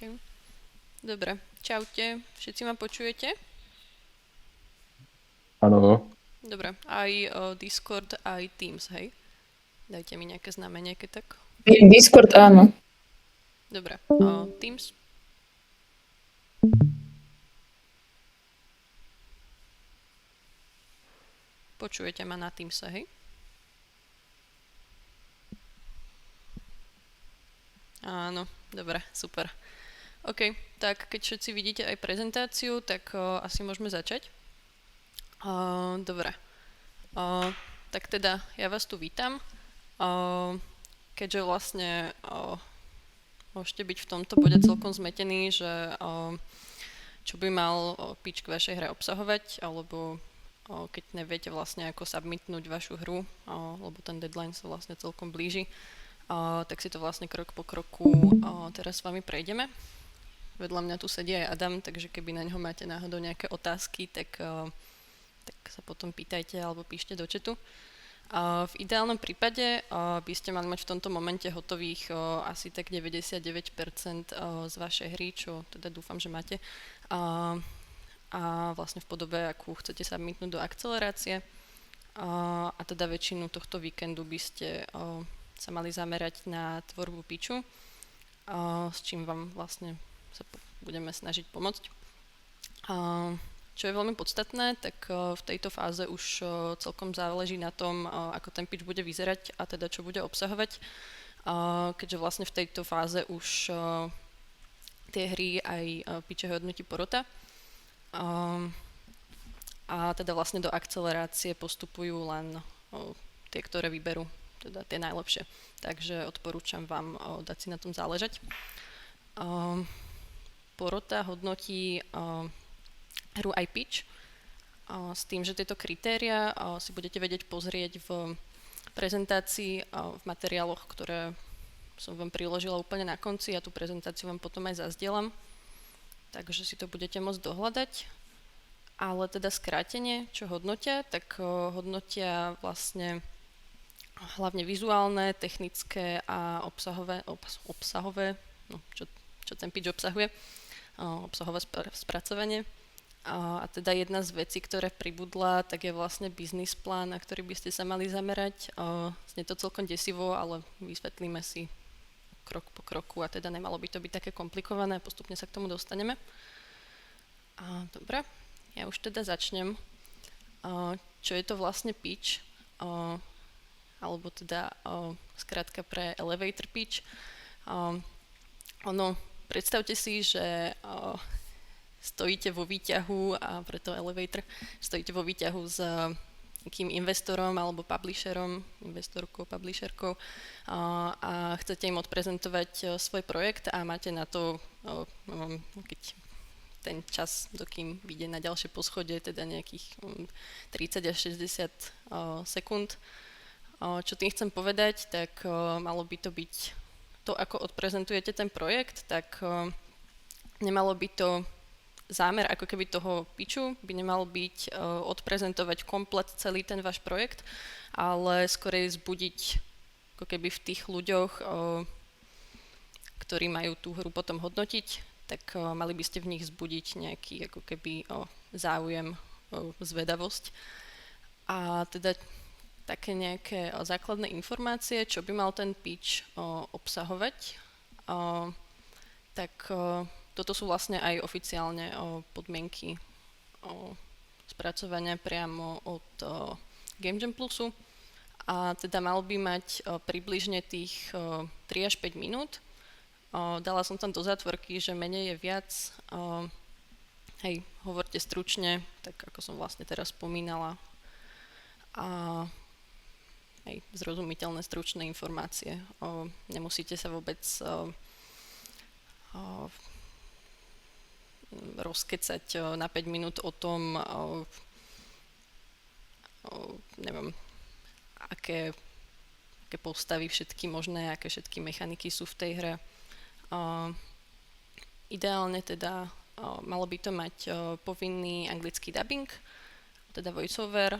Okay. Dobre, čaute, všetci ma počujete? Áno, Dobre, aj Discord, aj Teams, hej? Dajte mi nejaké znamenie, keď tak. Discord áno. Dobre, Teams, počujete ma na Teamse, hej? Áno, dobre, super. OK, tak keď všetci vidíte aj prezentáciu, tak asi môžeme začať. Dobre, uh, tak teda ja vás tu vítam. Keďže vlastne môžete byť v tomto bode celkom zmetení, že čo by mal pitch k vašej hre obsahovať, alebo keď neviete vlastne ako submitnúť vašu hru, lebo ten deadline sa vlastne celkom blíži, tak si to vlastne krok po kroku teraz s vami prejdeme. Vedľa mňa tu sedí aj Adam, takže keby na ňo máte náhodou nejaké otázky, tak sa potom pýtajte alebo píšte do chatu. V ideálnom prípade by ste mali mať v tomto momente hotových asi tak 99% z vašej hry, čo teda dúfam, že máte. A vlastne v podobe, akú chcete submitnúť do akcelerácie. A teda väčšinu tohto víkendu by ste sa mali zamerať na tvorbu pitchu, s čím vám vlastne sa budeme snažiť pomôcť. Čo je veľmi podstatné, tak v tejto fáze už celkom záleží na tom, ako ten pitch bude vyzerať a teda čo bude obsahovať, keďže vlastne v tejto fáze už tie hry aj pitche hodnotí porota. A teda vlastne do akcelerácie postupujú len tie, ktoré vyberú, teda tie najlepšie. Takže odporúčam vám dať si na tom záležať. Porota hodnotí hru aj pitch, s tým, že tieto kritéria si budete vedieť pozrieť v prezentácii, v materiáloch, ktoré som vám priložila úplne na konci a tú prezentáciu vám potom aj zazdielam, takže si to budete môcť dohľadať. Ale teda skrátenie, čo hodnotia, tak hodnotia vlastne hlavne vizuálne, technické a obsahové no, čo ten pitch obsahuje, obsahové spracovanie. A teda jedna z vecí, ktoré pribudla, tak je vlastne biznis plán, na ktorý by ste sa mali zamerať. Znie to celkom desivo, ale vysvetlíme si krok po kroku a teda nemalo by to byť také komplikované, postupne sa k tomu dostaneme. Dobre, ja už teda začnem. Čo je to vlastne pitch? Alebo teda skrátka pre elevator pitch. Predstavte si, že stojíte vo výťahu, a preto elevator, stojíte vo výťahu s nejakým investorom alebo publisherom, investorkou, publisherkou a chcete im odprezentovať svoj projekt a máte na to, keď ten čas, dokým vyjde na ďalšie poschodie, teda nejakých 30 až 60 sekúnd. Čo tým chcem povedať, tak malo by to byť to, ako odprezentujete ten projekt, tak nemalo by to zámer ako keby toho pitchu by nemal byť odprezentovať komplet celý ten váš projekt, ale skorej zbudiť ako keby v tých ľuďoch, ktorí majú tú hru potom hodnotiť, tak mali by ste v nich zbudiť nejaký ako keby záujem, zvedavosť. A teda také nejaké základné informácie, čo by mal ten pitch obsahovať, tak toto sú vlastne aj oficiálne podmienky spracovania priamo od Game Jam Plusu. A teda mal by mať približne tých 3 až 5 minút. Dala som tam do zátvorky, že menej je viac. Hej, hovorte stručne, tak ako som vlastne teraz spomínala. A hej, zrozumiteľné stručné informácie. Nemusíte sa vôbec rozkecať na 5 minút o tom, neviem, aké postavy všetky možné, aké všetky mechaniky sú v tej hre. Ideálne teda malo by to mať povinný anglický dubbing, teda voiceover,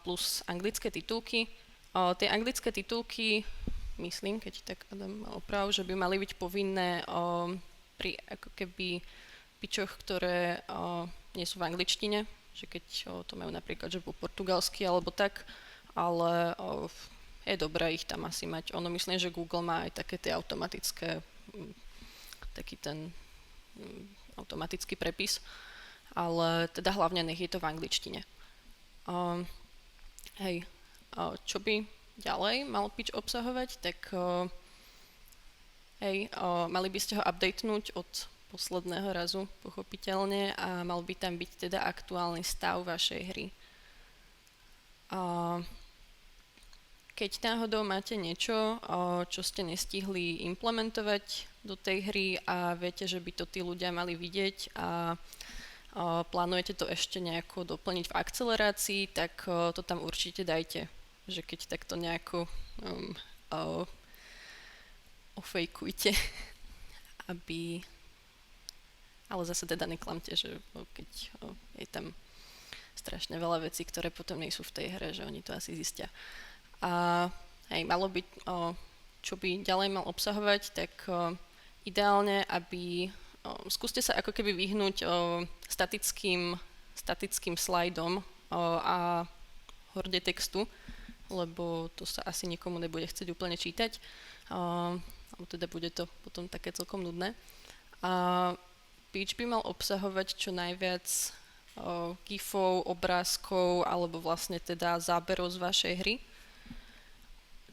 plus anglické titulky. Tie anglické titulky, myslím, keď tak Adam oprav, že by mali byť povinné pri ako keby pičoch, ktoré nie sú v angličtine, že keď to majú napríklad že po portugalsky alebo tak, ale je dobré ich tam asi mať. Ono myslím, že Google má aj také tie automatické, taký ten automatický prepis, ale teda hlavne nech je to v angličtine. Hej, čo by ďalej mal pitch obsahovať, tak mali by ste ho updatenúť od posledného razu, pochopiteľne, a mal by tam byť teda aktuálny stav vašej hry. Keď náhodou máte niečo, čo ste nestihli implementovať do tej hry a viete, že by to tí ľudia mali vidieť a plánujete to ešte nejako doplniť v akcelerácii, tak to tam určite dajte. Že keď takto nejako ofejkujte, aby... Ale zase teda neklamte, že keď je tam strašne veľa vecí, ktoré potom nie sú v tej hre, že oni to asi zistia. A malo by, čo by ďalej mal obsahovať, tak ideálne, aby skúste sa ako keby vyhnúť statickým slajdom a horde textu, lebo to sa asi nikomu nebude chcieť úplne čítať, alebo teda bude to potom také celkom nudné. A pitch by mal obsahovať čo najviac gifov, obrázkov alebo vlastne teda záberov z vašej hry.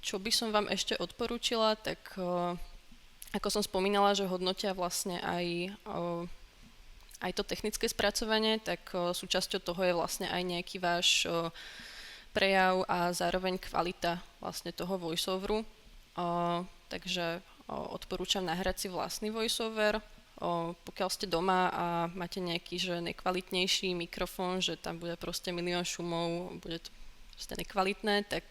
Čo by som vám ešte odporúčila, tak ako som spomínala, že hodnotia vlastne aj to technické spracovanie, tak súčasťou toho je vlastne aj nejaký váš prejav a zároveň kvalita vlastne toho voiceoveru. Takže odporúčam nahrať si vlastný voiceover. Pokiaľ ste doma a máte nejaký že nekvalitnejší mikrofón, že tam bude proste milión šumov, bude to proste nekvalitné, tak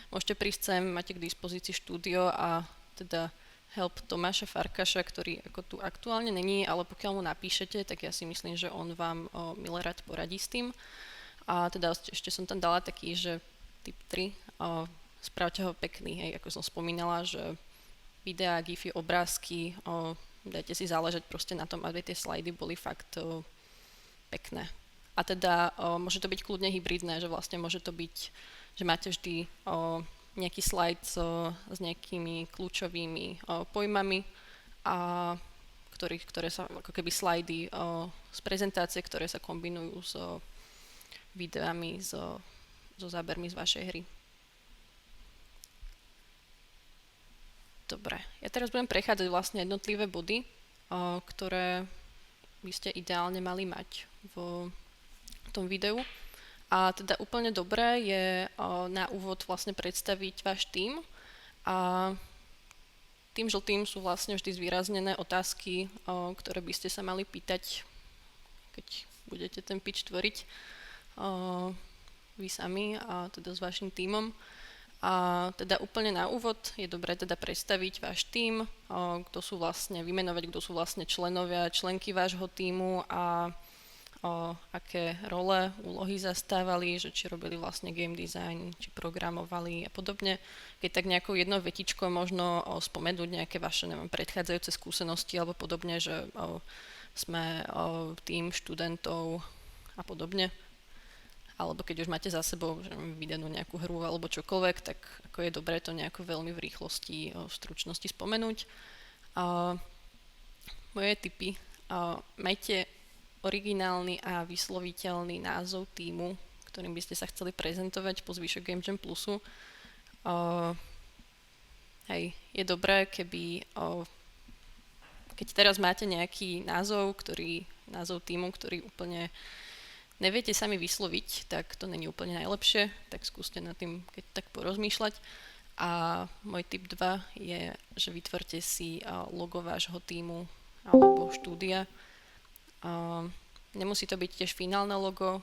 môžete prísť sem, máte k dispozícii štúdio a teda help Tomáša Farkaša, ktorý ako tu aktuálne není, ale pokiaľ mu napíšete, tak ja si myslím, že on vám milé rád poradí s tým. A teda ešte som tam dala taký, že tip 3, spravte ho pekný, hej, ako som spomínala, že videá, gify, obrázky, dajte si záležať proste na tom, aby tie slajdy boli fakt pekné. A teda môže to byť kľudne hybridné, že vlastne môže to byť, že máte vždy nejaký slajd s nejakými kľúčovými pojmami, ktoré sa ako keby slajdy z prezentácie, ktoré sa kombinujú s videami, so zábermi z vašej hry. Dobre, ja teraz budem prechádzať vlastne jednotlivé body, ktoré by ste ideálne mali mať v tom videu. A teda úplne dobré je na úvod vlastne predstaviť váš tím a tým žltým sú vlastne vždy zvýraznené otázky, ktoré by ste sa mali pýtať, keď budete ten pitch tvoriť vy sami a teda s vašim tímom. A teda úplne na úvod je dobré teda predstaviť váš tím, vymenovať, kto sú vlastne členovia, členky vášho tímu a aké role, úlohy zastávali, že či robili vlastne game design, či programovali a podobne. Keď tak nejakou jednou vetičkou možno spomenúť nejaké vaše predchádzajúce skúsenosti alebo podobne, že sme tím študentov a podobne. Alebo keď už máte za sebou vydanú nejakú hru alebo čokoľvek, tak ako je dobré to nejako veľmi v rýchlosti, v stručnosti spomenúť. Moje tipy. Majte originálny a vysloviteľný názov tímu, ktorým by ste sa chceli prezentovať po zvyšok Game Jam Plusu. Je dobré, keď teraz máte nejaký názov tímu, ktorý úplne neviete sami vysloviť, tak to není úplne najlepšie, tak skúste nad tým keď tak porozmýšľať. A môj tip 2 je, že vytvorte si logo vášho tímu alebo štúdia. Nemusí to byť tiež finálne logo,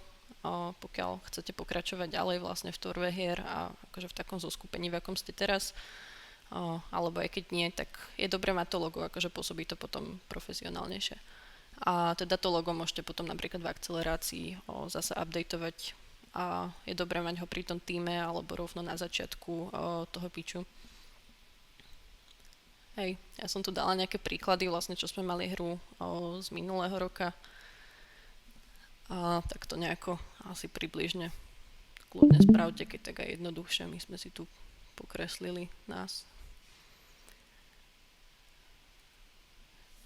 pokiaľ chcete pokračovať ďalej vlastne v tvorbe hier a akože v takom zoskupení, v akom ste teraz, alebo aj keď nie, tak je dobré mať to logo, akože pôsobí to potom profesionálnejšie. A teda to logo môžete potom napríklad v akcelerácii zase updateovať a je dobré mať ho pri tom týme alebo rovno na začiatku toho pitchu. Hej, ja som tu dala nejaké príklady, vlastne čo sme mali hru z minulého roka a tak to nejako asi približne kľudne spravte, keď tak aj jednoduchšie, my sme si tu pokreslili nás.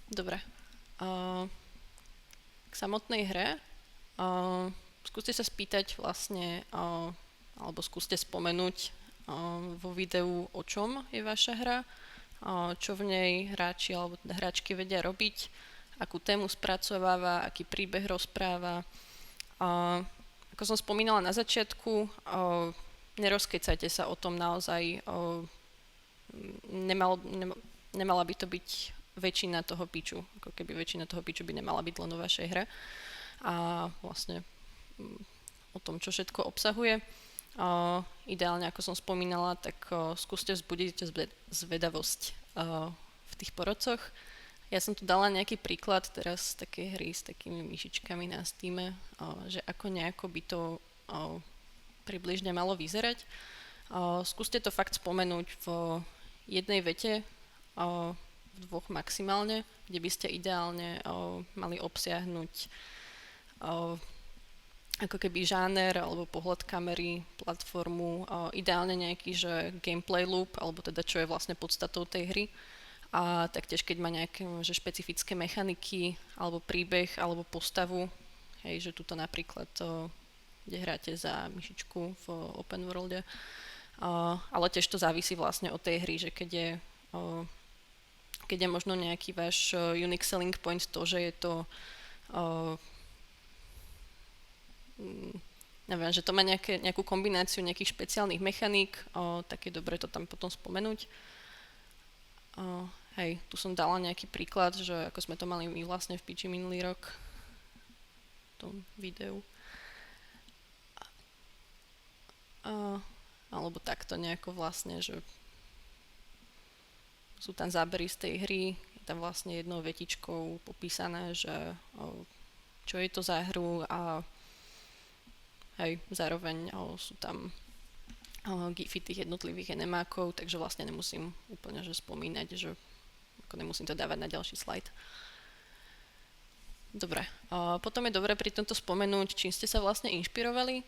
Dobre. K samotnej hre skúste sa spýtať vlastne, alebo skúste spomenúť vo videu, o čom je vaša hra, čo v nej hráči alebo hráčky vedia robiť, akú tému spracováva, aký príbeh rozpráva. Ako som spomínala na začiatku, nerozkecajte sa o tom naozaj, nemala by to byť väčšina toho pitchu, ako keby väčšina toho pitchu by nemala byť len o vašej hre a vlastne o tom, čo všetko obsahuje. Ideálne, ako som spomínala, tak skúste vzbudiť zvedavosť v tých porodcoch. Ja som tu dala nejaký príklad teraz z takej hry s takými myšičkami na Steame, že ako nejako by to približne malo vyzerať. Skúste to fakt spomenúť v jednej vete, v dvoch maximálne, kde by ste ideálne mali obsiahnuť ako keby žáner alebo pohľad kamery, platformu, ideálne nejaký, že gameplay loop, alebo teda čo je vlastne podstatou tej hry. A taktiež keď má nejaké že špecifické mechaniky, alebo príbeh, alebo postavu, hej, že tuto napríklad kde hráte za myšičku v open worlde. Ale tiež to závisí vlastne od tej hry, že keď je možno nejaký váš unique selling point to, že je to neviem, že to má nejakú kombináciu nejakých špeciálnych mechaník, tak je dobre to tam potom spomenúť. Hej, tu som dala nejaký príklad, že ako sme to mali my vlastne v pitchi minulý rok v tom videu. Alebo takto nejako vlastne, že sú tam zábery z tej hry, je tam vlastne jednou vetičkou popísané, že čo je to za hru a hej, zároveň sú tam gify tých jednotlivých enemákov, takže vlastne nemusím úplne že spomínať, že ako nemusím to dávať na ďalší slajd. Dobre, potom je dobré pri tomto spomenúť, čím ste sa vlastne inšpirovali.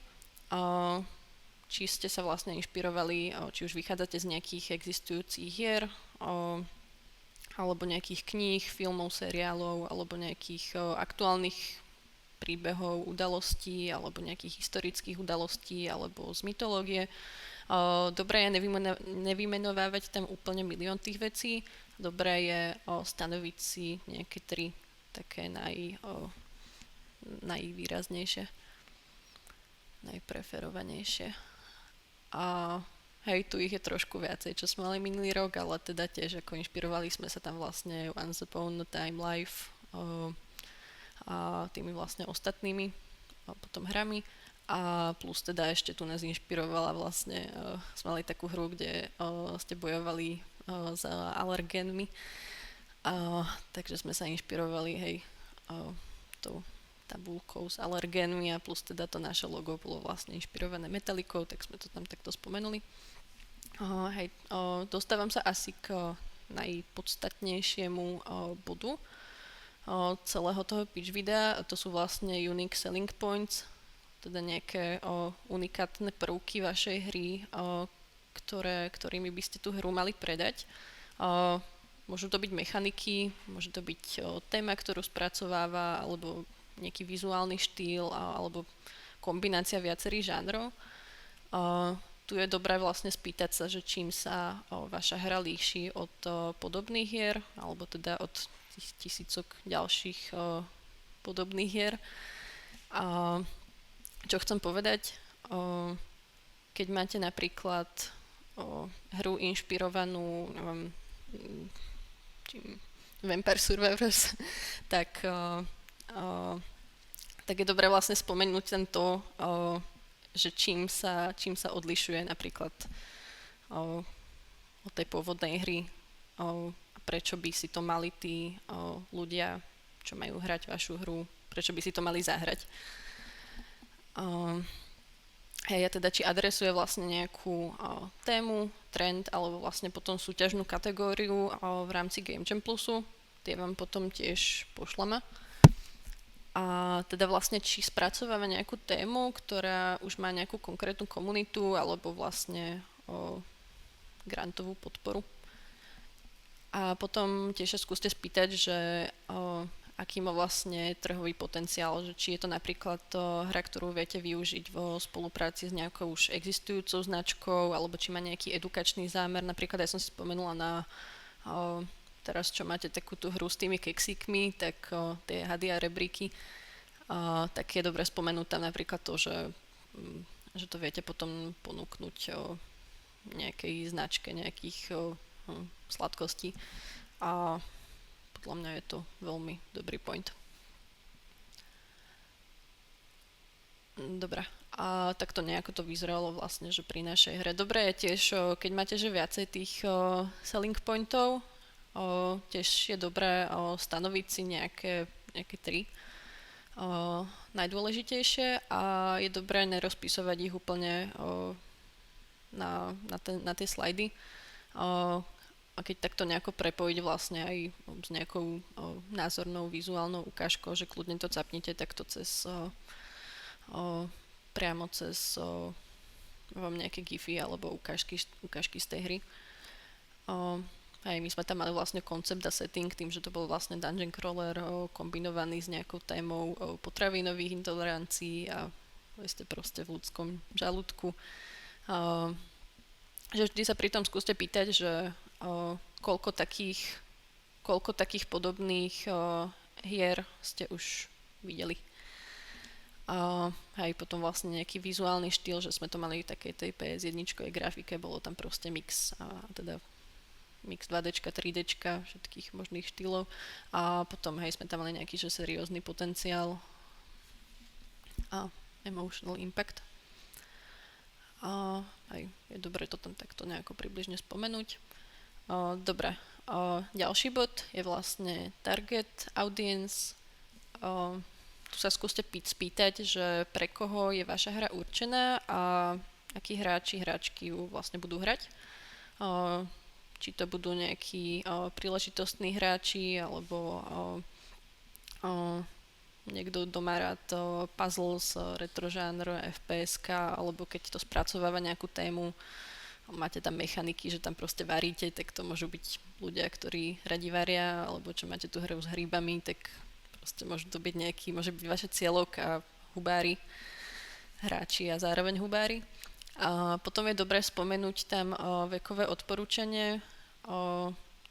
Či ste sa vlastne inšpirovali, či už vychádzate z nejakých existujúcich hier, alebo nejakých kníh, filmov, seriálov, alebo nejakých aktuálnych príbehov, udalostí, alebo nejakých historických udalostí, alebo z mytológie. Dobré je nevymenovávať tam úplne milión tých vecí. Dobré je stanoviť si nejaké tri také najvýraznejšie, najpreferovanejšie. A hej, tu ich je trošku viacej, čo sme mali minulý rok, ale teda tiež ako inšpirovali sme sa tam vlastne Once Upon a Time Life a tými vlastne ostatnými a potom hrami. A plus teda ešte tu nás inšpirovala vlastne, sme mali takú hru, kde ste bojovali s alergénmi, takže sme sa inšpirovali, hej, tou tabulkou s alergénmi a plus teda to naše logo bolo vlastne inšpirované metalikou, tak sme to tam takto spomenuli. Hej, dostávam sa asi k najpodstatnejšiemu bodu celého toho pitch videa, a to sú vlastne unique selling points, teda nejaké unikátne prvky vašej hry, ktorými by ste tú hru mali predať. Môžu to byť mechaniky, môže to byť téma, ktorú spracováva, alebo nejaký vizuálny štýl, alebo kombinácia viacerých žánrov. Tu je dobré vlastne spýtať sa, že čím sa vaša hra líši od podobných hier, alebo teda od tisícok ďalších podobných hier. Čo chcem povedať, keď máte napríklad hru inšpirovanú Vampire Survivors, tak je dobré vlastne spomenúť to, že čím sa odlišuje napríklad od tej pôvodnej hry, prečo by si to mali tí ľudia, čo majú hrať vašu hru, prečo by si to mali zahrať. Hej, a teda či adresuje vlastne nejakú tému, trend alebo vlastne potom súťažnú kategóriu v rámci Game Jam Plusu. Tie vám potom tiež pošleme. A teda vlastne či spracováva nejakú tému, ktorá už má nejakú konkrétnu komunitu alebo vlastne grantovú podporu. A potom tiež sa skúste spýtať, že aký má vlastne trhový potenciál, že či je to napríklad hra, ktorú viete využiť vo spolupráci s nejakou už existujúcou značkou, alebo či má nejaký edukačný zámer. Napríklad ja som si spomenula na teraz, čo máte takú tú hru s tými keksíkmi, tak tie hady a rebríky, tak je dobre spomenúť tam napríklad to, že to viete potom ponúknuť nejakej značke, nejakých sladkostí. A podľa mňa je to veľmi dobrý point. Dobre, a takto nejako to vyzeralo vlastne, že pri našej hre. Dobre je tiež, keď máte že viacej tých selling pointov, tiež je dobré stanoviť si nejaké tri najdôležitejšie a je dobré nerozpisovať ich úplne na tie slajdy. A keď takto nejako prepojiť vlastne aj s nejakou názornou vizuálnou ukážkou, že kľudne to capnite takto cez priamo cez vám nejaké gify alebo ukážky z tej hry. Aj my sme tam mali vlastne koncept a setting tým, že to bol vlastne dungeon crawler kombinovaný s nejakou témou potravinových intolerancií a ste proste v ľudskom žalúdku. Že vždy sa pri tom skúste pýtať, že koľko takých podobných hier ste už videli. Aj potom vlastne nejaký vizuálny štýl, že sme to mali v takej tej PS1 grafike, bolo tam proste mix, teda mix 2D, 3D, všetkých možných štýlov. A potom sme tam mali nejaký že seriózny potenciál a emotional impact. Aj je dobre to tam takto nejako približne spomenúť. Dobre, ďalší bod je vlastne target audience. Tu sa skúste spýtať, že pre koho je vaša hra určená a akí hráčky ju vlastne budú hrať. Či to budú nejakí príležitostní hráči alebo niekto, kto má rád puzzles, retrožánr, FPS-ka, alebo keď to spracováva nejakú tému, máte tam mechaniky, že tam proste varíte, tak to môžu byť ľudia, ktorí radi varia, alebo čo máte tú hru s hríbami, tak proste môže to byť môže byť vaše cieľok a hubári, hráči a zároveň hubári. A potom je dobré spomenúť tam vekové odporúčanie.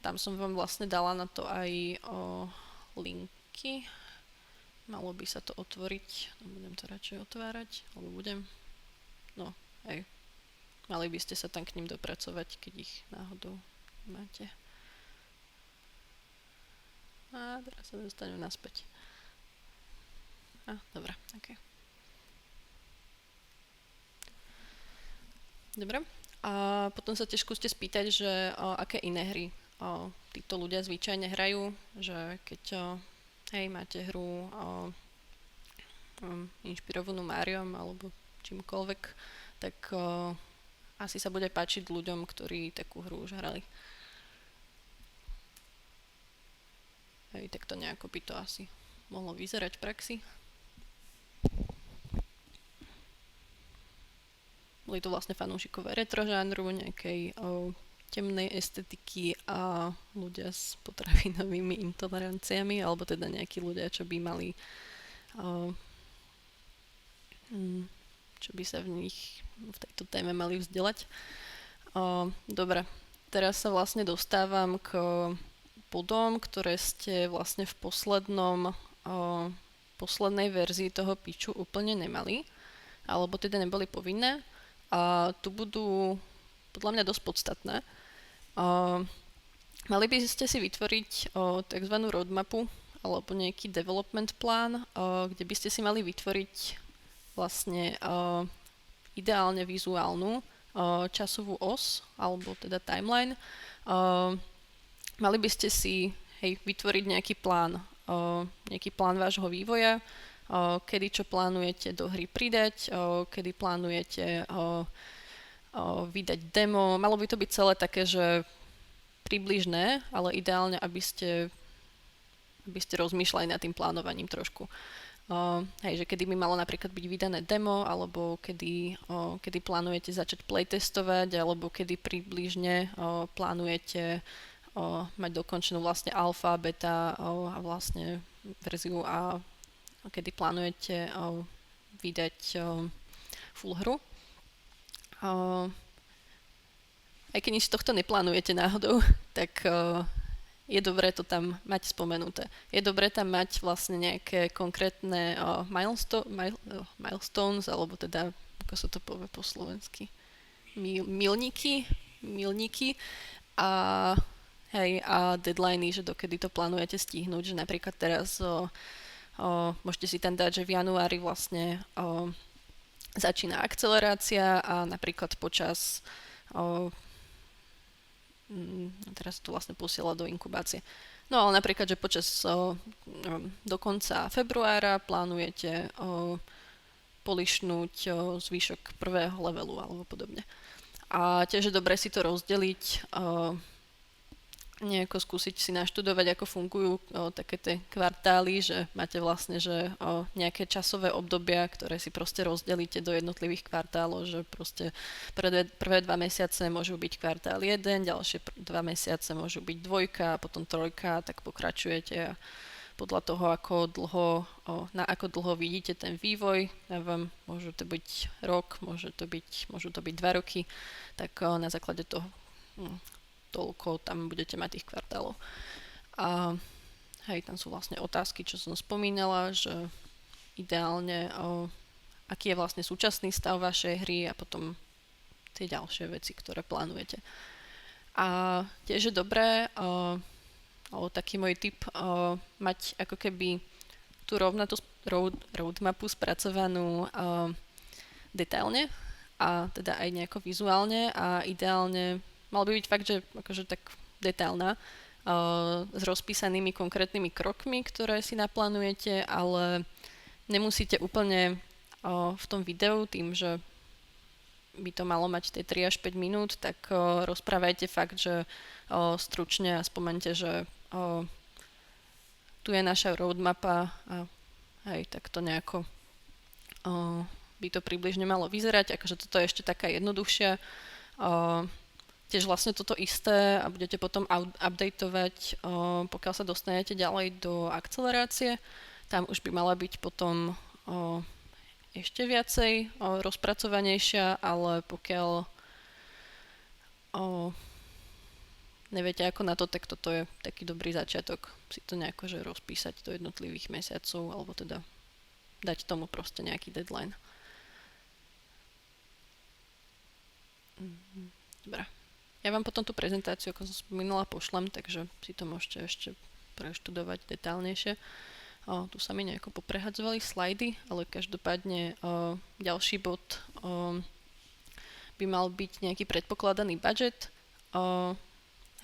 Tam som vám vlastne dala na to aj linky. Malo by sa to otvoriť. Budem to radšej otvárať, alebo budem. No, hej. Mali by ste sa tam k ním dopracovať, keď ich náhodou máte. A teraz sa dostanú naspäť. Dobre, ok. Dobre. A potom sa tiež skúste spýtať, že aké iné hry títo ľudia zvyčajne hrajú, že keď máte hru inšpirovanú Mariom alebo čímkoľvek, tak asi sa bude páčiť ľuďom, ktorí takú hru už hrali. Tak to nejako by to asi mohlo vyzerať v praxi. Boli to vlastne fanúšikové retrožánru, nejakej temnej estetiky a ľudia s potravinovými intoleranciami, alebo teda nejakí ľudia, čo by mali čo by sa v tejto téme mali vzdelať. Dobre, teraz sa vlastne dostávam k bodom, ktoré ste vlastne v poslednej verzii toho pitchu úplne nemali, alebo teda neboli povinné. A tu budú podľa mňa dosť podstatné. Mali by ste si vytvoriť tzv. Roadmapu alebo nejaký development plán, kde by ste si mali vytvoriť vlastne ideálne vizuálnu časovú os, alebo teda timeline. Mali by ste si vytvoriť nejaký plán vášho vývoja, kedy čo plánujete do hry pridať, kedy plánujete vydať demo. Malo by to byť celé také, že približné, ale ideálne, aby ste rozmýšľali nad tým plánovaním trošku. Hej, že kedy by malo napríklad byť vydané demo, alebo kedy plánujete začať playtestovať, alebo kedy približne plánujete mať dokončenú vlastne alfa, beta a vlastne verziu a kedy plánujete vydať full hru. Aj keď nič z tohto neplánujete náhodou, tak je dobré to tam mať spomenuté. Je dobré tam mať vlastne nejaké konkrétne milestones, alebo teda, ako sa to povie po slovensky, milníky a hej, a deadliny, že dokedy to plánujete stihnúť, že napríklad teraz môžete si tam dať, že v januári vlastne začína akcelerácia a napríklad počas teraz to vlastne posiela do inkubácie. No ale napríklad, že počas do konca februára plánujete polišnúť zvyšok prvého levelu alebo podobne. A tiež je dobre si to rozdeliť, nejako skúsiť si naštudovať, ako fungujú také tie kvartály, že máte vlastne že nejaké časové obdobia, ktoré si proste rozdelíte do jednotlivých kvartálov, že proste prvé 2 mesiace môžu byť kvartál 1, ďalšie 2 mesiace môžu byť 2, potom 3, tak pokračujete a podľa toho, na ako dlho vidíte ten vývoj, neviem, môžu to byť rok, môžu to byť 2 roky, tak na základe toho toľko tam budete mať tých kvartálov. A hej, tam sú vlastne otázky, čo som spomínala, že ideálne aký je vlastne súčasný stav vašej hry a potom tie ďalšie veci, ktoré plánujete. A tiež je dobré, taký môj tip, mať ako keby tú roadmapu spracovanú detailne a teda aj nejako vizuálne a ideálne mal by byť fakt, že akože tak detailná, s rozpísanými konkrétnymi krokmi, ktoré si naplánujete, ale nemusíte úplne v tom videu, tým, že by to malo mať tie 3 až 5 minút, tak rozprávajte fakt, že stručne a spomente, že tu je naša roadmapa a hej, tak to nejako by to približne malo vyzerať, akože toto je ešte taká jednoduchšia. Tiež vlastne toto isté a budete potom updateovať, pokiaľ sa dostanete ďalej do akcelerácie. Tam už by mala byť potom ešte viacej rozpracovanejšia, ale pokiaľ neviete ako na to, tak toto je taký dobrý začiatok si to nejako že rozpísať do jednotlivých mesiacov alebo teda dať tomu proste nejaký deadline. Dobre. Ja vám potom tú prezentáciu, ako som spomínala, pošlem, takže si to môžete ešte preštudovať detálnejšie. Tu sa mi nejako poprehadzovali slajdy, ale každopádne ďalší bod by mal byť nejaký predpokladaný budget.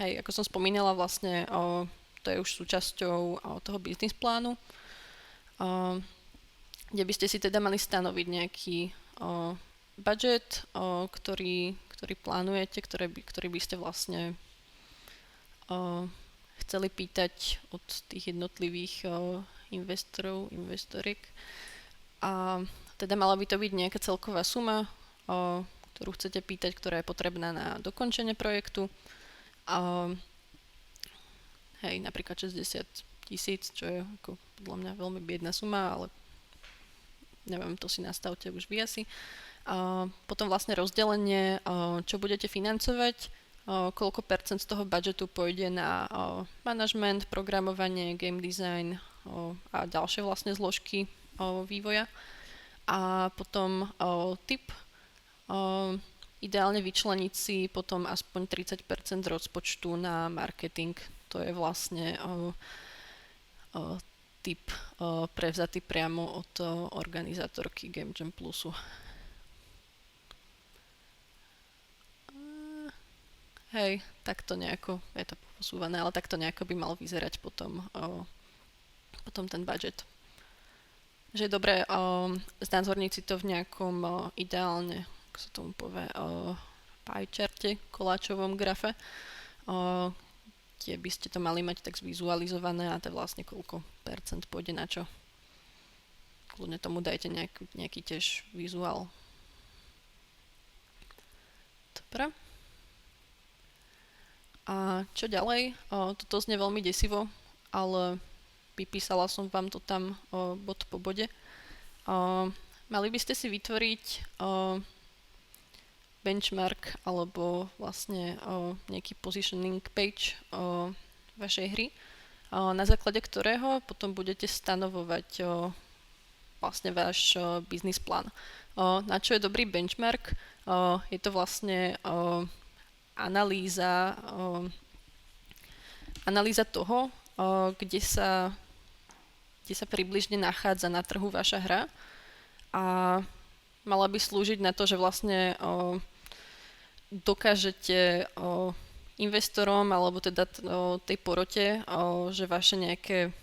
Hej, ako som spomínala, vlastne to je už súčasťou toho business plánu, kde by ste si teda mali stanoviť nejaký budget, ktorý plánujete, ktorý by ste vlastne chceli pýtať od tých jednotlivých investoriek. A teda mala by to byť nejaká celková suma, ktorú chcete pýtať, ktorá je potrebná na dokončenie projektu. Hej, napríklad 60 000, čo je ako podľa mňa veľmi biedna suma, ale neviem, to si nastavte už vy asi. Potom vlastne rozdelenie, čo budete financovať, koľko percent z toho budžetu pôjde na management, programovanie, game design a ďalšie vlastne zložky vývoja. A potom tip, ideálne vyčleniť si potom aspoň 30% rozpočtu na marketing. To je vlastne tip prevzatý priamo od organizátorky Game Jam Plusu. Hej, takto nejako, je to posúvané, ale takto nejako by mal vyzerať potom ten budget. že je dobré znázorniť si to v nejakom ideálne, ako sa tomu povie, pie charte, koláčovom grafe, uh, kde by ste to mali mať tak zvizualizované a to je vlastne koľko percent pôjde na čo. Kľudne tomu dajte nejaký tiež vizuál. Dobre. A čo ďalej? Toto znie veľmi desivo, ale vypísala som vám to tam bod po bode. Mali by ste si vytvoriť benchmark alebo vlastne nejaký positioning page vašej hry, na základe ktorého potom budete stanovovať vlastne váš business plán. Na čo je dobrý benchmark? Je to vlastne analýza toho, kde sa približne nachádza na trhu vaša hra a mala by slúžiť na to, že vlastne dokážete investorom alebo teda tej porote, že vaše nejaké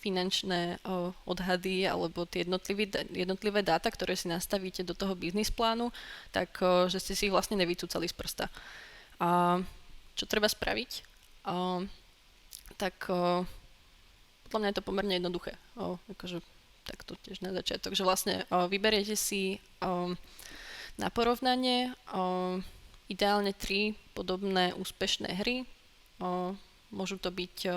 finančné odhady alebo tie jednotlivé dáta, ktoré si nastavíte do toho biznis plánu, tak že ste si ich vlastne nevycúcali z prsta. A čo treba spraviť? Tak podľa mňa je to pomerne jednoduché. Akože takto tiež na začiatok, že vlastne vyberiete si na porovnanie ideálne 3 podobné úspešné hry. Môžu to byť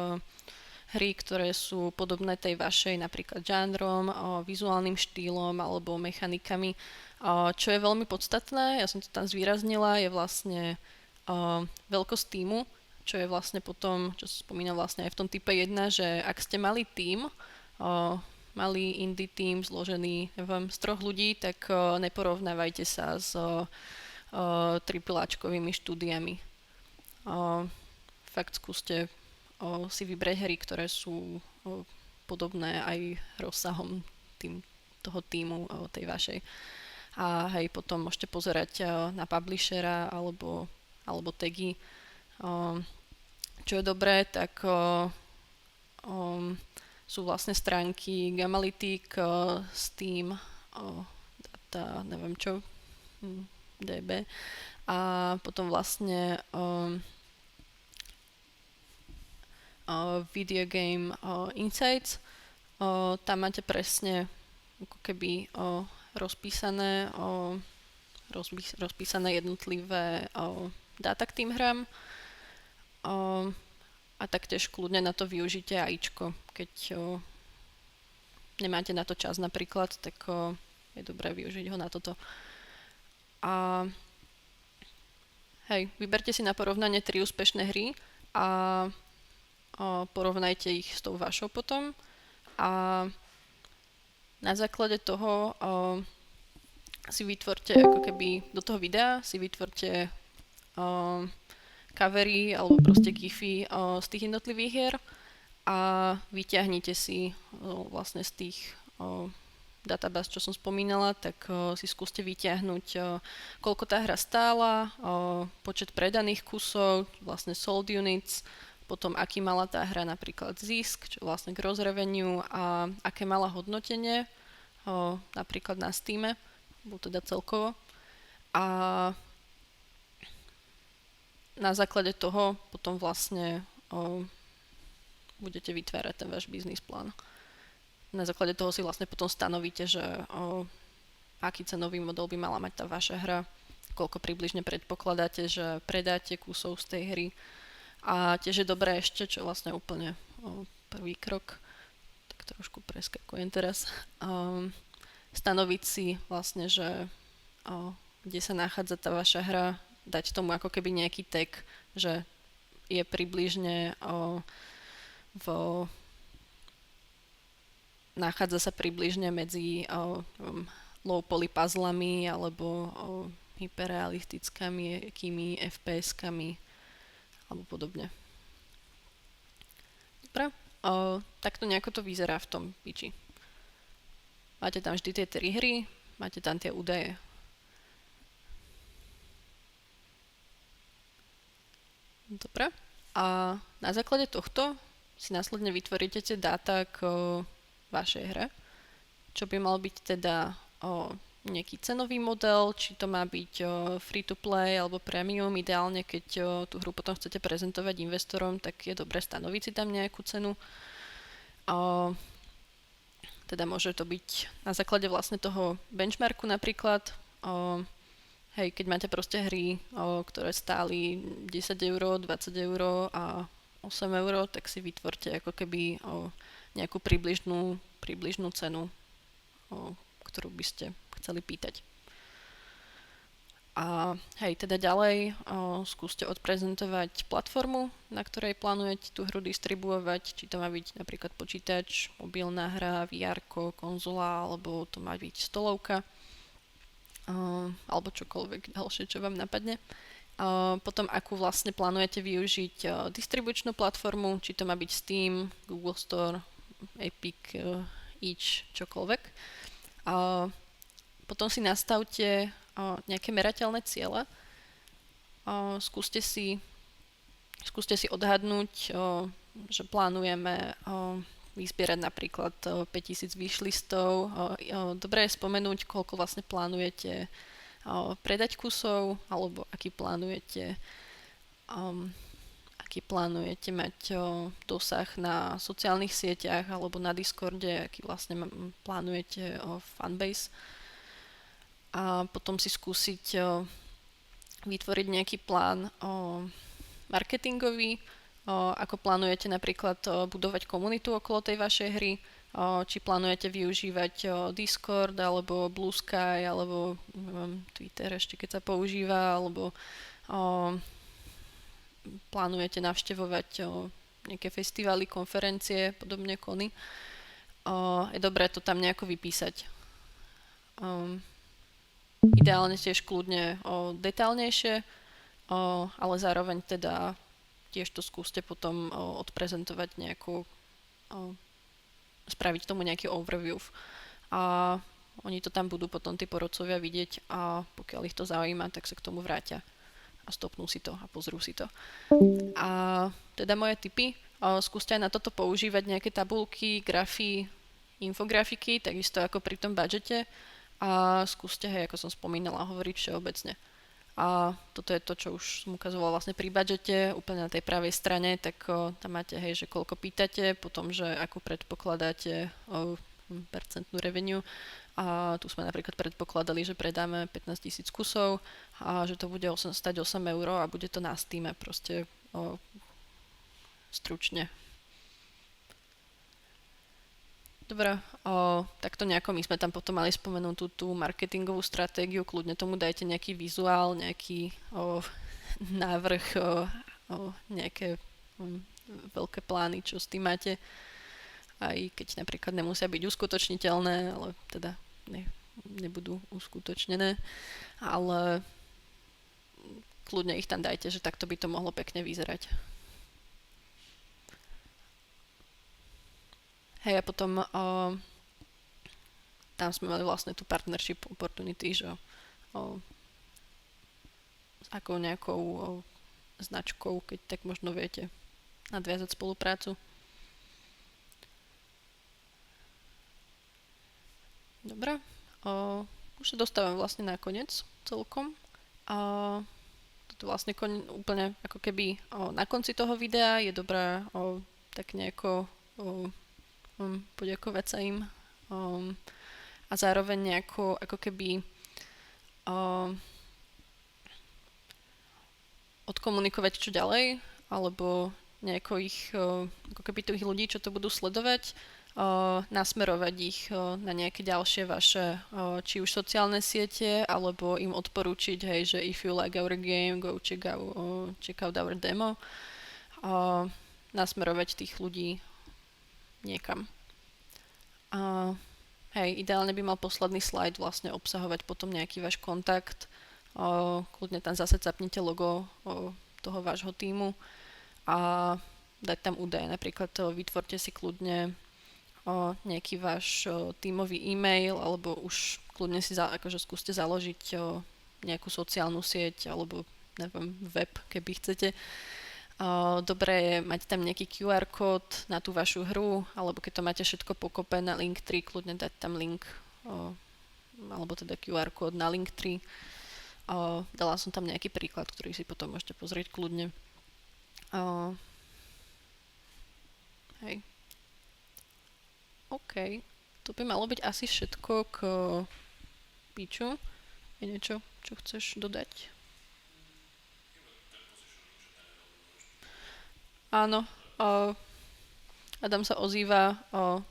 hry, ktoré sú podobné tej vašej, napríklad žánrom, vizuálnym štýlom alebo mechanikami. Čo je veľmi podstatné, ja som to tam zvýraznila, je vlastne veľkosť tímu, čo je vlastne potom, čo sa spomína vlastne aj v tom type 1, že ak ste mali tím, malý indie tím zložený z 3 ľudí, tak neporovnávajte sa s AAAčkovými štúdiami. Fakt skúste si vybrať hry, ktoré sú podobné aj rozsahom toho týmu tej vašej. A hej, potom môžete pozerať na publishera alebo tagy. Čo je dobré, tak sú vlastne stránky Gamalytic, Steam, data, neviem čo, DB. A potom vlastne Video Game Insights. Tam máte presne ako keby rozpísané jednotlivé dáta k tým hrám. A taktiež kľudne na to využite AIčko. Keď nemáte na to čas napríklad, tak je dobré využiť ho na toto. A hej, vyberte si na porovnanie 3 úspešné hry a porovnajte ich s tou vašou potom a na základe toho si vytvorte ako keby do toho videa si vytvorte covery alebo proste gify z tých jednotlivých hier a vyťahnite si vlastne z tých databáz, čo som spomínala, tak si skúste vyťahnuť, koľko tá hra stála, počet predaných kusov, vlastne sold units, potom aký mala tá hra napríklad zisk, čo vlastne gross revenue a aké mala hodnotenie, napríklad na Steame, alebo teda celkovo. A na základe toho potom vlastne budete vytvárať ten váš biznis plán. Na základe toho si vlastne potom stanovíte, že aký cenový model by mala mať tá vaša hra, koľko približne predpokladáte, že predáte kusov z tej hry. A tiež je dobré ešte, čo vlastne úplne prvý krok, tak trošku preskakujem teraz, stanoviť si vlastne, že kde sa nachádza tá vaša hra, dať tomu ako keby nejaký tag, že je približne nachádza sa približne medzi low poly puzzlami alebo hyperrealistickými FPS-kami alebo podobne. Dobre, takto nejako to vyzerá v tom pitchi. Máte tam vždy tie 3 hry, máte tam tie údaje. Dobre, a na základe tohto si následne vytvoríte tie dáta k vašej hre čo by mal byť teda nejaký cenový model, či to má byť free to play alebo premium. Ideálne, keď tú hru potom chcete prezentovať investorom, tak je dobre stanoviť si tam nejakú cenu. Teda môže to byť na základe vlastne toho benchmarku napríklad. Hej, keď máte proste hry, ktoré stáli 10 eur, 20 eur a 8 eur, tak si vytvorte ako keby nejakú približnú cenu, ktorú by ste chceli pýtať. A hej, teda ďalej skúste odprezentovať platformu, na ktorej plánujete tú hru distribuovať, či to má byť napríklad počítač, mobilná hra, VR, konzola, alebo to má byť stolovka, alebo čokoľvek ďalšie, čo vám napadne. Potom akú vlastne plánujete využiť distribučnú platformu, či to má byť Steam, Google Store, Epic, itch, čokoľvek. Potom si nastavte nejaké merateľné ciele. Skúste si odhadnúť, že plánujeme vyzbierať napríklad 5000 wishlistov. Dobre je spomenúť, koľko vlastne plánujete predať kusov, alebo aký plánujete mať dosah na sociálnych sieťach alebo na Discorde, aký vlastne plánujete fanbase. A potom si skúsiť vytvoriť nejaký plán marketingový, ako plánujete napríklad budovať komunitu okolo tej vašej hry, či plánujete využívať Discord alebo Blue Sky alebo Twitter ešte keď sa používa, alebo plánujete navštevovať nejaké festivály, konferencie, podobne kony. Je dobré to tam nejako vypísať. Ideálne tiež kľudne detailnejšie, ale zároveň teda tiež to skúste potom odprezentovať spraviť tomu nejaký overview. A oni to tam budú potom tí porodcovia vidieť a pokiaľ ich to zaujíma, tak sa k tomu vrátia a stopnú si to a pozrú si to. A teda moje tipy, skúste aj na toto používať nejaké tabulky, grafy, infografiky, takisto ako pri tom budžete. A skúste, hej, ako som spomínala, hovoriť všeobecne. A toto je to, čo už som ukazovala vlastne pri budžete, úplne na tej pravej strane, tak tam máte, hej, že koľko pýtate, potom, že ako predpokladáte percentnú revenue. A tu sme napríklad predpokladali, že predáme 15 000 kusov a že to bude stať 8 eur a bude to na Steame, proste stručne. Dobre, takto nejako my sme tam potom mali spomenúť tú marketingovú stratégiu, kľudne tomu dajte nejaký vizuál, nejaký návrh, nejaké veľké plány, čo s tým máte, aj keď napríklad nemusia byť uskutočniteľné, ale teda nebudú uskutočnené, ale kľudne ich tam dajte, že takto by to mohlo pekne vyzerať. Hej, a potom tam sme mali vlastne tú partnership opportunity, že s akou nejakou značkou, keď tak možno viete nadviazať spoluprácu. Dobre, už sa dostávam vlastne na koniec celkom. Toto vlastne úplne ako keby na konci toho videa je dobré tak nejako poďakovať sa im a zároveň nejako ako keby odkomunikovať čo ďalej, alebo nejako ich, ako keby tých ľudí, čo to budú sledovať, nasmerovať ich na nejaké ďalšie vaše, či už sociálne siete, alebo im odporúčiť, hej, že if you like our game, go check out our demo. Nasmerovať tých ľudí niekam. Hej, ideálne by mal posledný slajd vlastne obsahovať potom nejaký váš kontakt. Kľudne tam zase capnite logo toho vášho tímu a dať tam údaje. Napríklad vytvorte si kľudne nejaký váš tímový e-mail, alebo už kľudne si akože skúste založiť nejakú sociálnu sieť alebo neviem, web, keby chcete. Dobré je mať tam nejaký QR kód na tú vašu hru, alebo keď to máte všetko pokope na Linktree, kľudne dať tam link, alebo teda QR kód na Linktree. Dala som tam nejaký príklad, ktorý si potom môžete pozrieť kľudne. Hej. OK. To by malo byť asi všetko k pitchu. Je niečo, čo chceš dodať? Áno. Adam sa ozýva,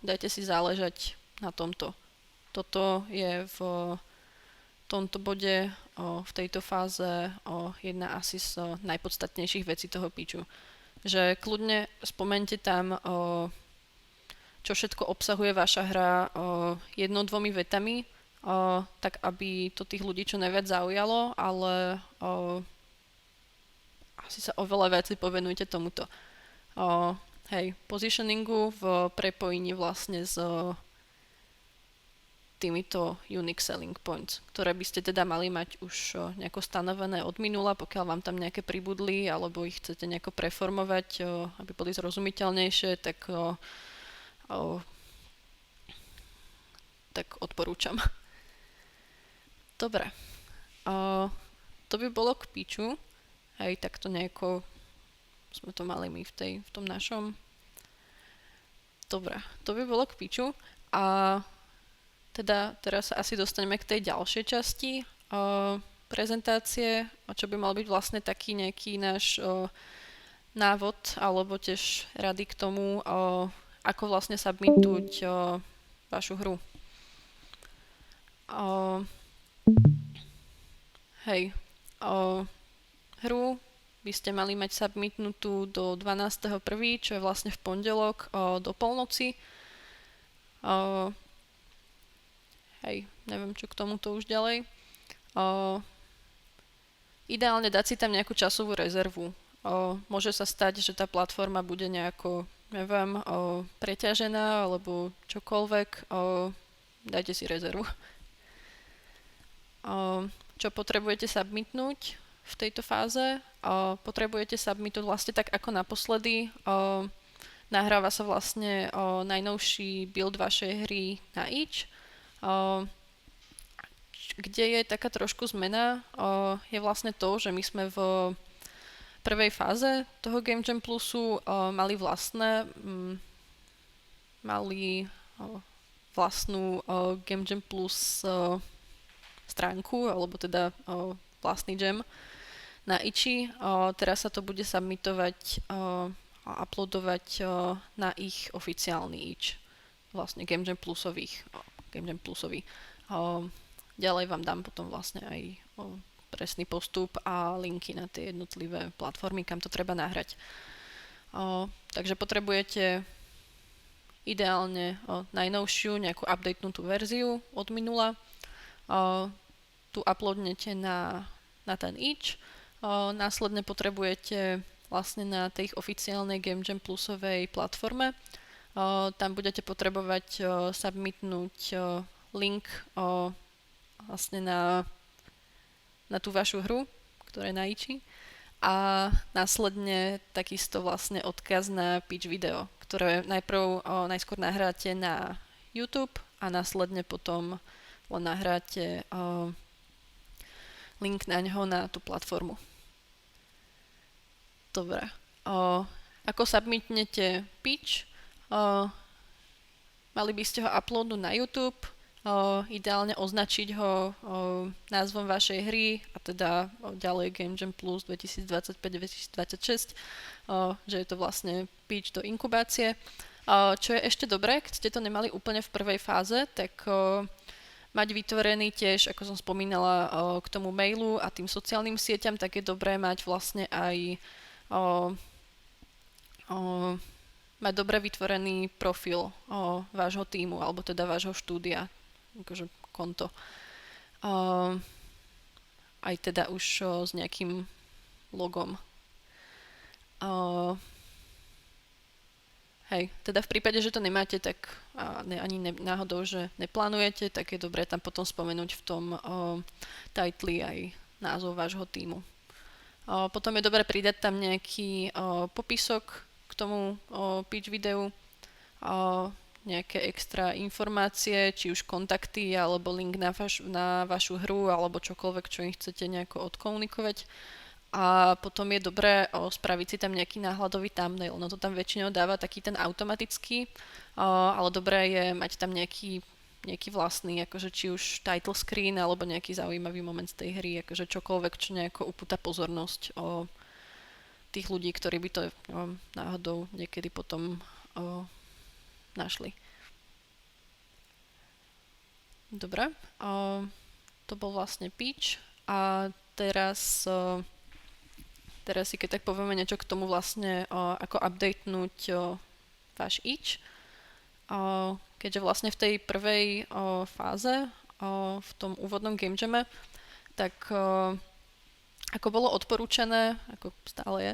dajte si záležať na tomto. Toto je v tomto bode, v tejto fáze jedna asi z najpodstatnejších vecí toho pitchu. Že kľudne spomente tam, čo všetko obsahuje vaša hra jednou, dvomi vetami, tak aby to tých ľudí čo najviac zaujalo, ale asi sa oveľa viac povenujte tomuto. Positioningu v prepojení vlastne s týmito unique selling points, ktoré by ste teda mali mať už nejako stanovené od minula, pokiaľ vám tam nejaké pribudli, alebo ich chcete nejako preformovať, aby boli zrozumiteľnejšie, tak odporúčam. Dobre. To by bolo k pitchu. Hej, tak to nejako sme to mali my v tom našom. Dobre, to by bolo k pitchu. A teda teraz sa asi dostaneme k tej ďalšej časti prezentácie, čo by mal byť vlastne taký nejaký náš návod, alebo tiež rady k tomu, ako vlastne submituť vašu hru. Hru by ste mali mať submitnutú do 12.1., čo je vlastne v pondelok do polnoci. Neviem, čo k tomuto už ďalej. Ideálne dať si tam nejakú časovú rezervu. Môže sa stať, že tá platforma bude nejako, neviem, preťažená alebo čokoľvek. Dajte si rezervu. Čo potrebujete submitnúť v tejto fáze? Potrebujete submitnúť vlastne tak ako naposledy. Nahráva sa vlastne najnovší build vašej hry na itch. Kde je taká trošku zmena, je vlastne to, že my sme v prvej fáze toho Game Jam Plusu mali vlastnú Game Jam Plus stránku, alebo teda vlastný jam na itchi. Teraz sa to bude submitovať a uploadovať na ich oficiálny itch. Vlastne Game Jam Plusový. Ďalej vám dám potom vlastne aj presný postup a linky na tie jednotlivé platformy, kam to treba nahrať. Takže potrebujete ideálne najnovšiu nejakú updatenutú verziu od minula. Tu uploadnete na ten itch. Následne potrebujete vlastne na tej oficiálnej Game Jam Plusovej platforme. Tam budete potrebovať submitnúť link vlastne na tú vašu hru, ktorá je na itchi. A následne takisto vlastne odkaz na pitch video, ktoré najskôr nahráte na YouTube a následne potom len nahráte link na ňo na tú platformu. Dobre. Ako submitnete pitch? Mali by ste ho uploadnúť na YouTube, ideálne označiť ho názvom vašej hry a teda ďalej Game Jam Plus 2025-2026, že je to vlastne pitch do inkubácie. Čo je ešte dobré, keď ste to nemali úplne v prvej fáze, tak mať vytvorený tiež, ako som spomínala, k tomu mailu a tým sociálnym sieťam, tak je dobré mať vlastne aj mať dobre vytvorený profil vášho tímu, alebo teda vášho štúdia, akože konto. Aj teda už s nejakým logom. Teda v prípade, že to nemáte, tak ani náhodou, že neplánujete, tak je dobré tam potom spomenúť v tom titli aj názov vášho tímu. Potom je dobré pridať tam nejaký popisok k tomu pitch videu, nejaké extra informácie, či už kontakty, alebo link na vašu hru, alebo čokoľvek, čo im chcete nejako odkomunikovať. A potom je dobré spraviť si tam nejaký náhľadový thumbnail. No to tam väčšinou dáva taký ten automatický, ale dobré je mať tam nejaký vlastný, akože či už title screen, alebo nejaký zaujímavý moment z tej hry, akože čokoľvek, čo nejako upúta pozornosť o tých ľudí, ktorí by to náhodou niekedy potom našli. Dobre, to bol vlastne pitch a teraz si keď tak povieme niečo k tomu vlastne, ako updatenúť váš itch. Keďže vlastne v tej prvej fáze, v tom úvodnom game jame, tak ako bolo odporúčané, ako stále je,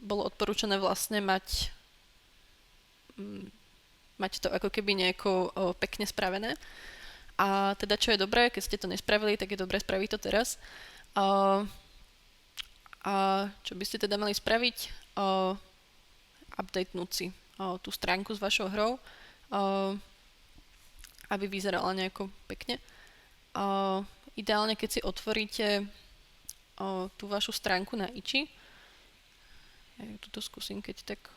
bolo odporúčané vlastne mať to ako keby nejako pekne spravené. A teda čo je dobré, keď ste to nespravili, tak je dobré spraviť to teraz. A čo by ste teda mali spraviť? Updatenúť si tú stránku s vašou hrou, aby vyzerala nejako pekne. Ideálne, keď si otvoríte tú vašu stránku na Itchi. Ja ju tuto skúsim, keď tak...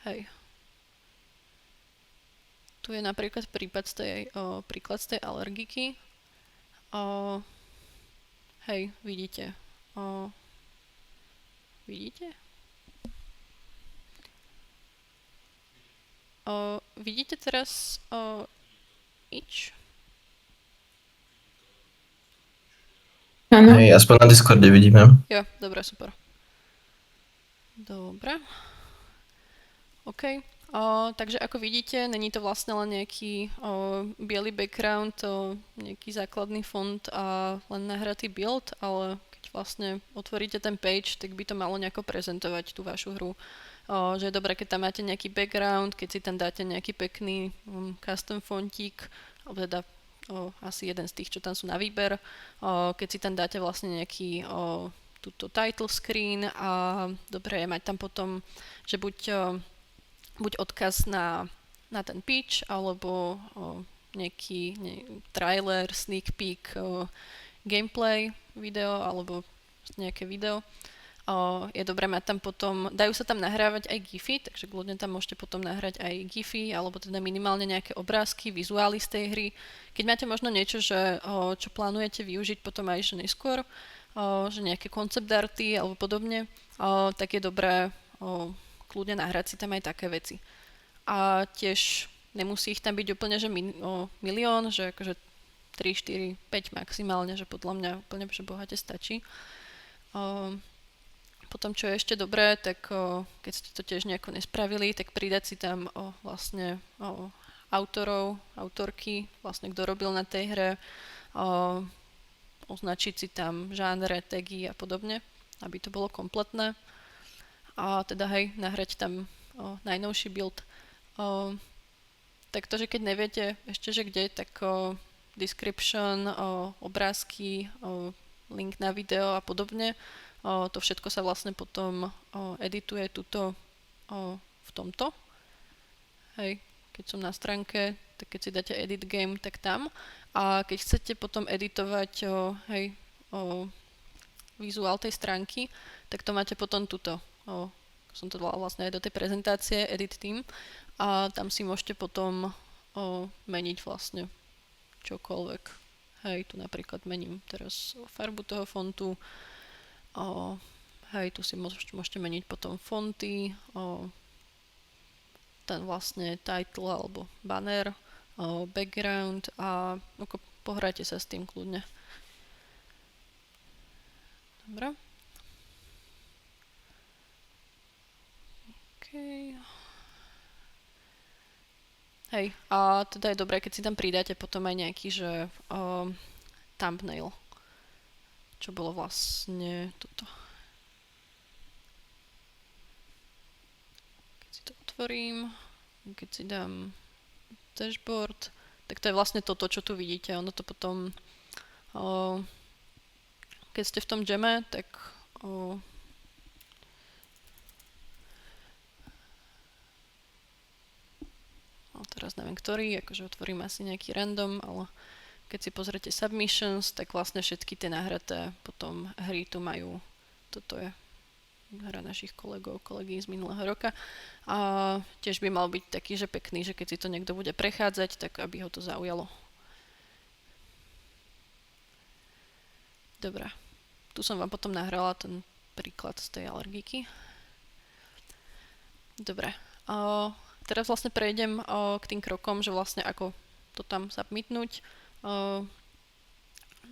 Hej. Tu je napríklad príklad z tej alergiky. Hej, vidíte. Vidíte? Vidíte teraz itch? Áno. Hej, aspoň na Discorde vidíme. Jo, dobre, super. Dobre. OK. Takže ako vidíte, není to vlastne len nejaký biely background, nejaký základný font a len nahratý build, ale keď vlastne otvoríte ten page, tak by to malo nejako prezentovať tú vašu hru. Že je dobré, keď tam máte nejaký background, keď si tam dáte nejaký pekný custom fontík, alebo teda asi jeden z tých, čo tam sú na výber, keď si tam dáte vlastne nejaký túto title screen a dobré je mať tam potom, že buď odkaz na ten pitch, alebo nejaký trailer, sneak peek, gameplay video, alebo nejaké video. Je dobré mať tam potom, dajú sa tam nahrávať aj gify, takže kľudne tam môžete potom nahrať aj gify, alebo teda minimálne nejaké obrázky, vizuály z tej hry. Keď máte možno niečo, čo plánujete využiť potom aj neskôr, že nejaké concept arty alebo podobne, tak je dobré kľudne nahrať si tam aj také veci. A tiež nemusí ich tam byť úplne, že milión, že akože 3, 4, 5 maximálne, že podľa mňa úplne že bohate stačí. Potom, čo je ešte dobré, tak keď ste to tiež nejako nespravili, tak pridať si tam vlastne autorov, autorky, vlastne kto robil na tej hre, označiť si tam žánre, tagy a podobne, aby to bolo kompletné. A teda hej, nahrať tam najnovší build. Tak to, že keď neviete ešte, že kde, tak description, obrázky, link na video a podobne, to všetko sa vlastne potom edituje tuto v tomto. Hej, keď som na stránke, tak keď si dáte edit game, tak tam. A keď chcete potom editovať vizuál tej stránky, tak to máte potom tuto. Som to dala vlastne aj do tej prezentácie Edit Team a tam si môžete potom meniť vlastne čokoľvek. Hej, tu napríklad mením teraz farbu toho fontu. Hej, tu si môžete meniť potom fonty, ten vlastne title alebo banner, background a pohrajte sa s tým kľudne. Dobre. Okay. Hej, a teda je dobré, keď si tam pridáte potom aj nejaký, že thumbnail, čo bolo vlastne toto. Keď si to otvorím, keď si dám dashboard, tak to je vlastne toto, čo tu vidíte. Ono to potom, keď ste v tom džeme, tak teraz neviem ktorý, akože otvorím asi nejaký random, ale keď si pozrete submissions, tak vlastne všetky tie nahraté potom hry tu majú. Toto je hra našich kolegí z minulého roka. A tiež by mal byť taký, že pekný, že keď si to niekto bude prechádzať, tak aby ho to zaujalo. Dobre. Tu som vám potom nahrala ten príklad z tej alergiky. Dobre. Teraz vlastne prejdem k tým krokom, že vlastne ako to tam submitnúť.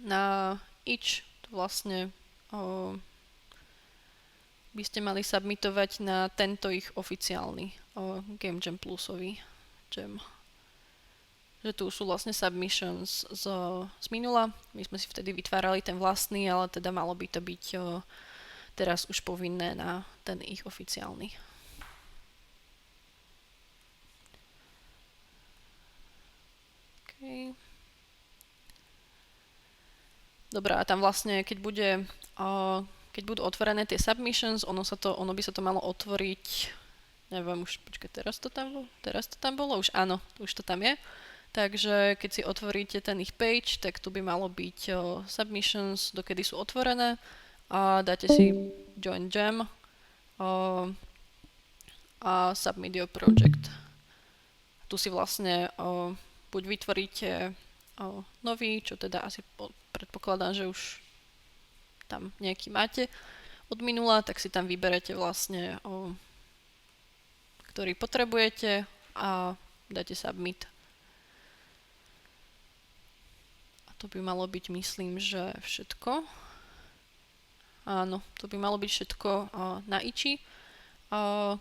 Na each vlastne by ste mali submitovať na tento ich oficiálny Game Jam Plusový jam. Že tu sú vlastne submissions z minula. My sme si vtedy vytvárali ten vlastný, ale teda malo by to byť teraz už povinné na ten ich oficiálny. Okay. Dobre, a tam vlastne, keď budú otvorené tie submissions, ono by sa to malo otvoriť, neviem už, počkaj, teraz to tam bolo, už áno, už to tam je. Takže keď si otvoríte ten ich page, tak tu by malo byť submissions, dokedy sú otvorené a dáte si join jam a submit your project. Tu si vlastne buď vytvoríte nový, čo teda asi predpokladám, že už tam nejaký máte od minula, tak si tam vyberete vlastne, ktorý potrebujete a dáte submit. A to by malo byť, myslím, že všetko. Áno, to by malo byť všetko na iči.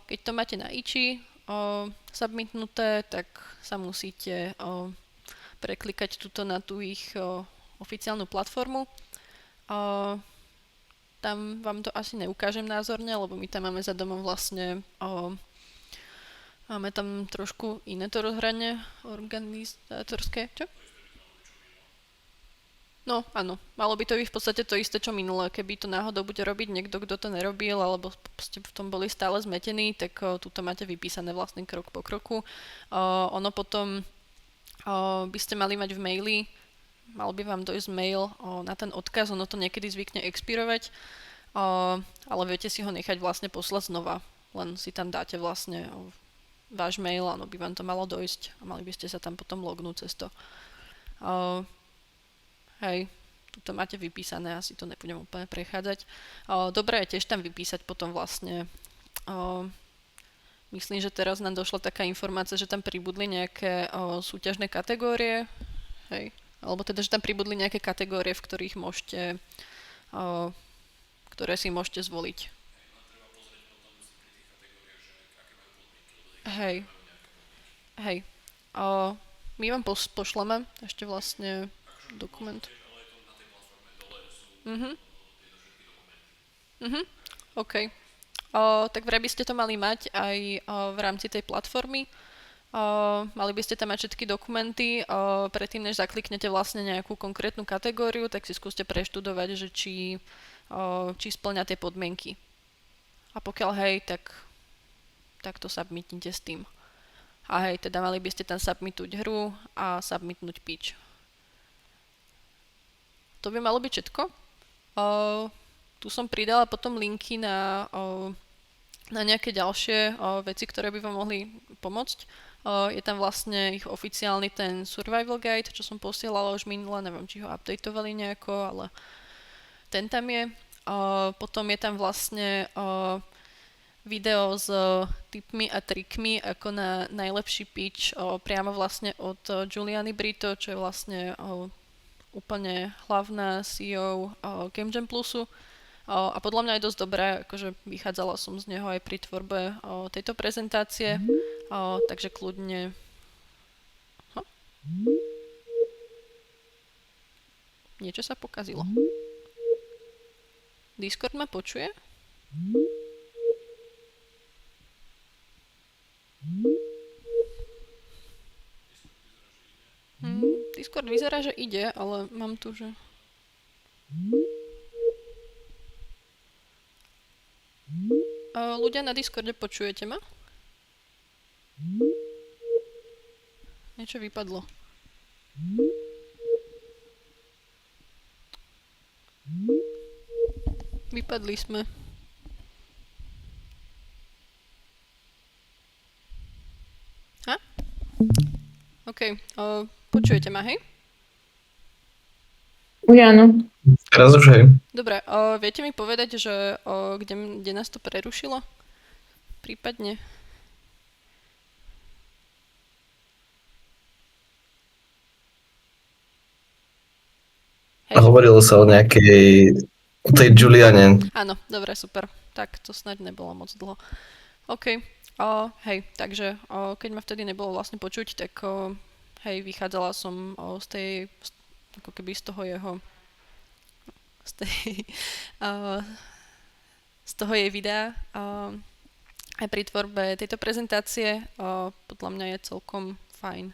Keď to máte na iči submitnuté, tak sa musíte preklikať tuto na tú ich oficiálnu platformu. Tam vám to asi neukážem názorne, lebo my tam máme za domom vlastne máme tam trošku iné to rozhranie organizátorské. Čo? No, áno. Malo by to byť v podstate to isté, čo minulé. Keby to náhodou bude robiť niekto, kto to nerobil, alebo ste v tom boli stále zmetení, tak tuto máte vypísané vlastne krok po kroku. Ono potom by ste mali mať v maili, mal by vám dojsť mail na ten odkaz, ono to niekedy zvykne expirovať, ale viete si ho nechať vlastne poslať znova. Len si tam dáte vlastne váš mail, áno, by vám to malo dojsť a mali by ste sa tam potom lognúť cez to. Hej, tuto máte vypísané, asi to nebudem úplne prechádzať. Dobre je tiež tam vypísať potom vlastne, myslím, že teraz nám došla taká informácia, že tam pribudli nejaké súťažné kategórie, hej, alebo teda, že tam pribudli nejaké kategórie, v ktorých môžete, ktoré si môžete zvoliť. Hej, hej. My vám pošleme ešte vlastne dokument. OK. Tak vraj by ste to mali mať aj v rámci tej platformy. Mali by ste tam mať všetky dokumenty. Predtým, než zakliknete vlastne nejakú konkrétnu kategóriu, tak si skúste preštudovať, že či spĺňa tie podmienky. A pokiaľ hej, tak to submitnite s tým. A hej, teda mali by ste tam submitnúť hru a submitnúť pitch. To by malo byť všetko. Tu som pridala potom linky na nejaké ďalšie veci, ktoré by vám mohli pomôcť. Je tam vlastne ich oficiálny ten survival guide, čo som posielala už minule, neviem, či ho updatovali nejako, ale ten tam je. Potom je tam vlastne video s tipmi a trikmi ako na najlepší pitch priamo vlastne od Juliany Brito, čo je vlastne úplne hlavná CEO Game Jam Plusu. A podľa mňa je dosť dobré, akože vychádzala som z neho aj pri tvorbe tejto prezentácie, takže kľudne... Niečo sa pokazilo. Discord ma počuje? Discord vyzerá, že ide, ale mám tu, že... Ľudia na Discorde, počujete ma? Niečo vypadlo. Vypadli sme. Ha? OK. Počujete ma, hej? Už áno. Teraz už hej. Dobre, viete mi povedať, že kde nás to prerušilo? Prípadne. Hej. Hovorilo sa o nejakej, o tej Juliane. Áno, dobre, super. Tak to snáď nebolo moc dlho. OK. Hej, takže keď ma vtedy nebolo vlastne počuť, tak hej, vychádzala som ako keby z toho jeho z toho jej videa aj pri tvorbe tejto prezentácie podľa mňa je celkom fajn.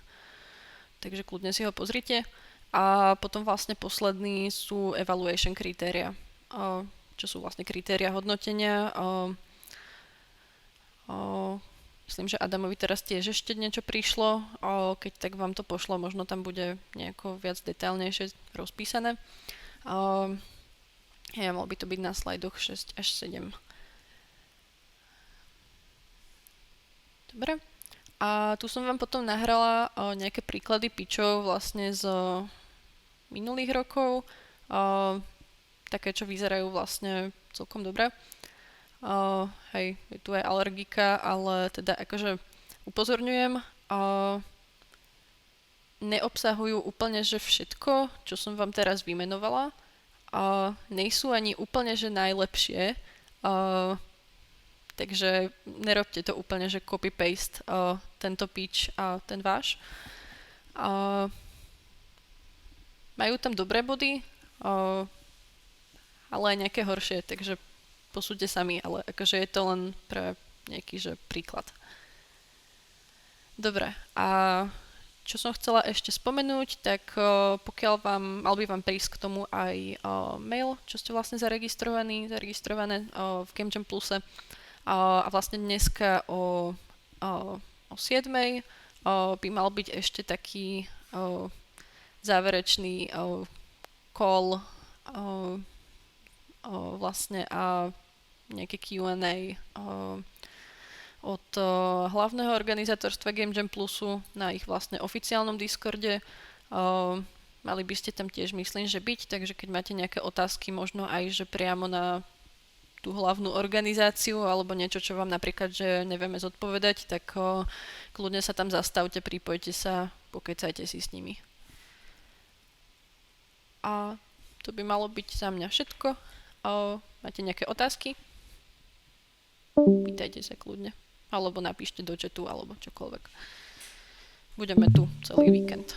Takže kľudne si ho pozrite. A potom vlastne posledný sú evaluation kritéria, čo sú vlastne kritéria hodnotenia. Myslím, že Adamovi teraz tiež ešte niečo prišlo. Keď tak vám to pošlo, možno tam bude nejako viac detailnejšie rozpísané. Mal by to byť na slajdoch 6 až 7. Dobre. A tu som vám potom nahrala nejaké príklady pitchov vlastne z minulých rokov. Také, čo vyzerajú vlastne celkom dobre. Hej, je tu aj alergika, ale teda akože upozorňujem, neobsahujú úplne, že všetko, čo som vám teraz vymenovala. Nejsú ani úplne, že najlepšie. Takže nerobte to úplne, že copy-paste tento pitch a ten váš. Majú tam dobré body, ale aj nejaké horšie, takže posúďte sami, ale akože je to len pre nejaký že príklad. Dobre, a čo som chcela ešte spomenúť, tak mal by vám prísť k tomu aj mail, čo ste vlastne zaregistrované v GameJam Pluse. A vlastne dneska o 7 by mal byť ešte taký záverečný call vlastne a nejaké Q&A od hlavného organizátorstva GameJam Plusu na ich vlastne oficiálnom Discorde. Mali by ste tam tiež, myslím, že byť, takže keď máte nejaké otázky, možno aj že priamo na tú hlavnú organizáciu alebo niečo, čo vám napríklad, že nevieme zodpovedať, tak kľudne sa tam zastavte, pripojte sa, pokecajte si s nimi. A to by malo byť za mňa všetko. Máte nejaké otázky? Pýtajte sa kľudne. Alebo napíšte do chatu, alebo čokoľvek. Budeme tu celý víkend.